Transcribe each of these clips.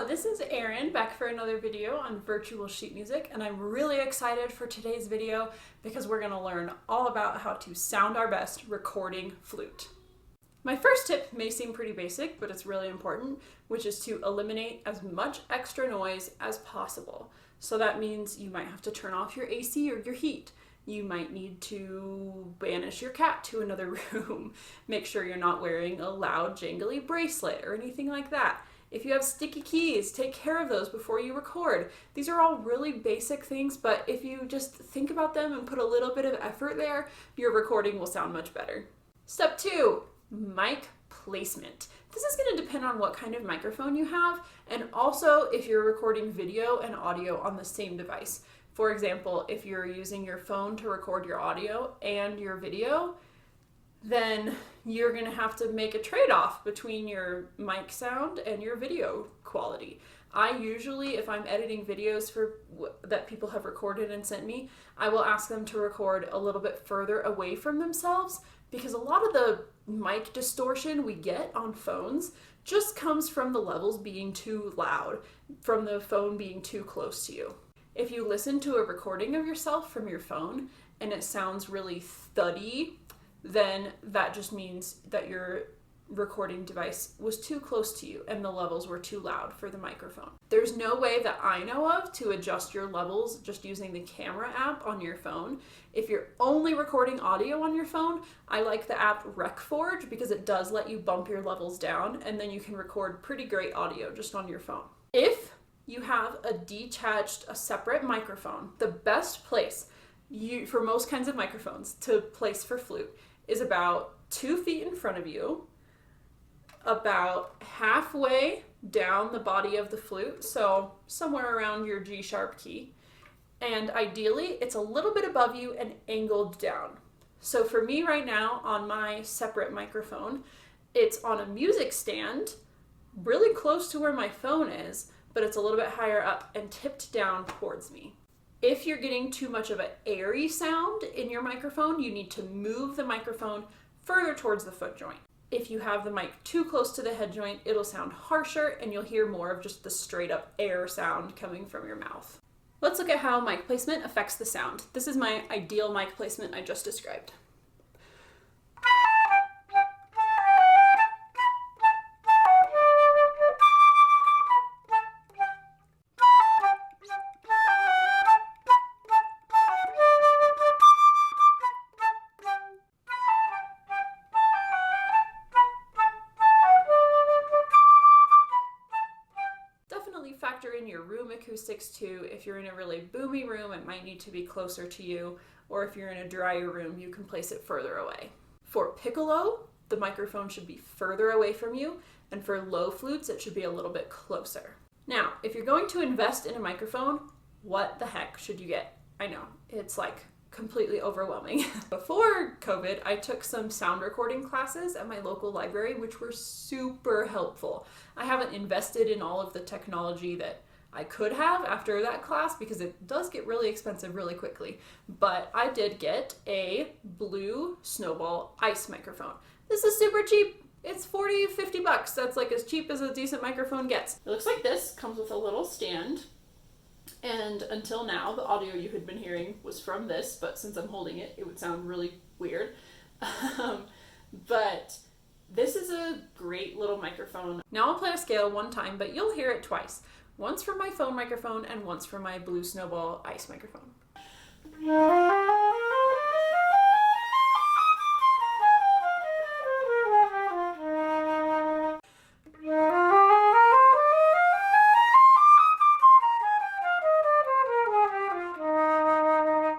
This is Erin back for another video on virtual sheet music, and I'm really excited for today's video because we're going to learn all about how to sound our best recording flute. My first tip may seem pretty basic, but it's really important, which is to eliminate as much extra noise as possible. So that means you might have to turn off your AC or your heat. You might need to banish your cat to another room. Make sure you're not wearing a loud, jangly bracelet or anything like that. If you have sticky keys, take care of those before you record. These are all really basic things, but if you just think about them and put a little bit of effort there, your recording will sound much better. Step 2, mic placement. This is going to depend on what kind of microphone you have, and also if you're recording video and audio on the same device. For example, if you're using your phone to record your audio and your video, then you're going to have to make a trade-off between your mic sound and your video quality. I usually, if I'm editing videos that people have recorded and sent me, I will ask them to record a little bit further away from themselves, because a lot of the mic distortion we get on phones just comes from the levels being too loud, from the phone being too close to you. If you listen to a recording of yourself from your phone and it sounds really thuddy, then that just means that your recording device was too close to you and the levels were too loud for the microphone. There's no way that I know of to adjust your levels just using the camera app on your phone. If you're only recording audio on your phone, I like the app RecForge because it does let you bump your levels down, and then you can record pretty great audio just on your phone. If you have a separate microphone, the best place for most kinds of microphones to place for flute is about 2 feet in front of you, about halfway down the body of the flute, so somewhere around your G sharp key, and ideally it's a little bit above you and angled down. So for me right now on my separate microphone, it's on a music stand really close to where my phone is, but it's a little bit higher up and tipped down towards me. If you're getting too much of an airy sound in your microphone, you need to move the microphone further towards the foot joint. If you have the mic too close to the head joint, it'll sound harsher and you'll hear more of just the straight up air sound coming from your mouth. Let's look at how mic placement affects the sound. This is my ideal mic placement I just described. Factor in your room acoustics too. If you're in a really boomy room, it might need to be closer to you, or if you're in a drier room, you can place it further away. For piccolo, the microphone should be further away from you, and for low flutes, it should be a little bit closer. Now, if you're going to invest in a microphone, what the heck should you get? I know, it's like completely overwhelming. Before COVID, I took some sound recording classes at my local library, which were super helpful. I haven't invested in all of the technology that I could have after that class because it does get really expensive really quickly. But I did get a blue Snowball ice microphone. This is super cheap. It's $40-50. That's like as cheap as a decent microphone gets. It looks like this, comes with a little stand. And until now, the audio you had been hearing was from this, but since I'm holding it, it would sound really weird. But this is a great little microphone. Now I'll play a scale one time, but you'll hear it twice. Once from my phone microphone and once from my blue Snowball ice microphone.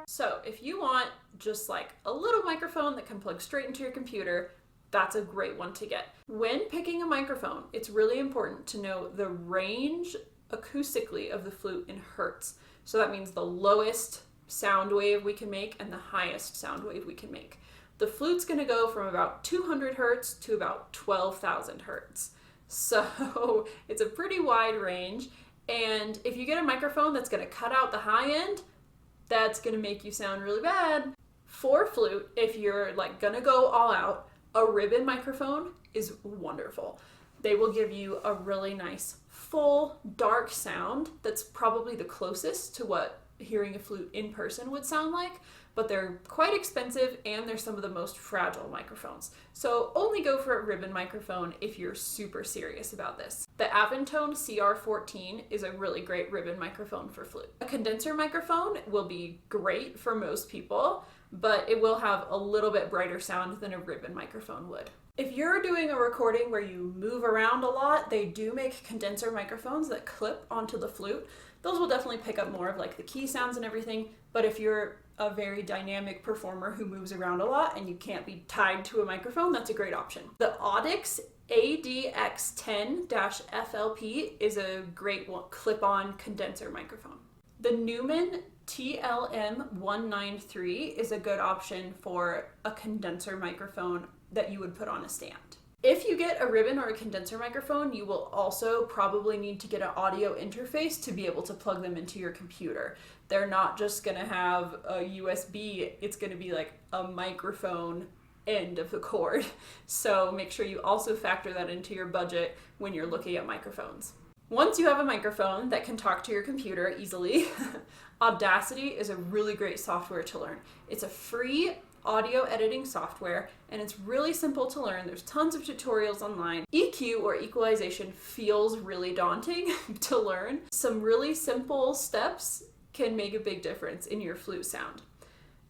So if you want just like a little microphone that can plug straight into your computer, that's a great one to get. When picking a microphone, it's really important to know the range acoustically of the flute in hertz. So that means the lowest sound wave we can make and the highest sound wave we can make. The flute's going to go from about 200 hertz to about 12,000 hertz. So it's a pretty wide range. And if you get a microphone that's going to cut out the high end, that's going to make you sound really bad. For flute, if you're like going to go all out, a ribbon microphone is wonderful. They will give you a really nice, full, dark sound that's probably the closest to what hearing a flute in person would sound like, but they're quite expensive and they're some of the most fragile microphones. So only go for a ribbon microphone if you're super serious about this. The Aventone CR14 is a really great ribbon microphone for flute. A condenser microphone will be great for most people, but it will have a little bit brighter sound than a ribbon microphone would. If you're doing a recording where you move around a lot, they do make condenser microphones that clip onto the flute. Those will definitely pick up more of like the key sounds and everything, but if you're a very dynamic performer who moves around a lot and you can't be tied to a microphone, that's a great option. The Audix ADX10-FLP is a great clip-on condenser microphone. The Neumann TLM193 is a good option for a condenser microphone that you would put on a stand. If you get a ribbon or a condenser microphone, you will also probably need to get an audio interface to be able to plug them into your computer. They're not just gonna have a USB, it's gonna be like a microphone end of the cord. So make sure you also factor that into your budget when you're looking at microphones. Once you have a microphone that can talk to your computer easily, Audacity is a really great software to learn. It's a free audio editing software and it's really simple to learn. There's tons of tutorials online. EQ or equalization feels really daunting to learn. Some really simple steps can make a big difference in your flute sound.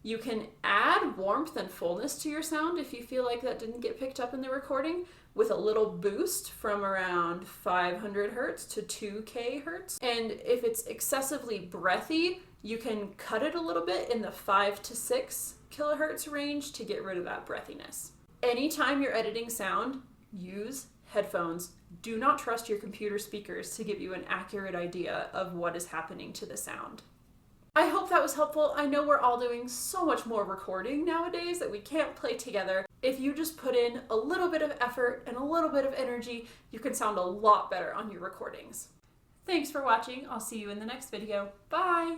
You can add warmth and fullness to your sound if you feel like that didn't get picked up in the recording with a little boost from around 500 hertz to 2K hertz. And if it's excessively breathy, you can cut it a little bit in the 5 to 6 kilohertz range to get rid of that breathiness. Anytime you're editing sound, use headphones. Do not trust your computer speakers to give you an accurate idea of what is happening to the sound. I hope that was helpful. I know we're all doing so much more recording nowadays that we can't play together. If you just put in a little bit of effort and a little bit of energy, you can sound a lot better on your recordings. Thanks for watching. I'll see you in the next video. Bye!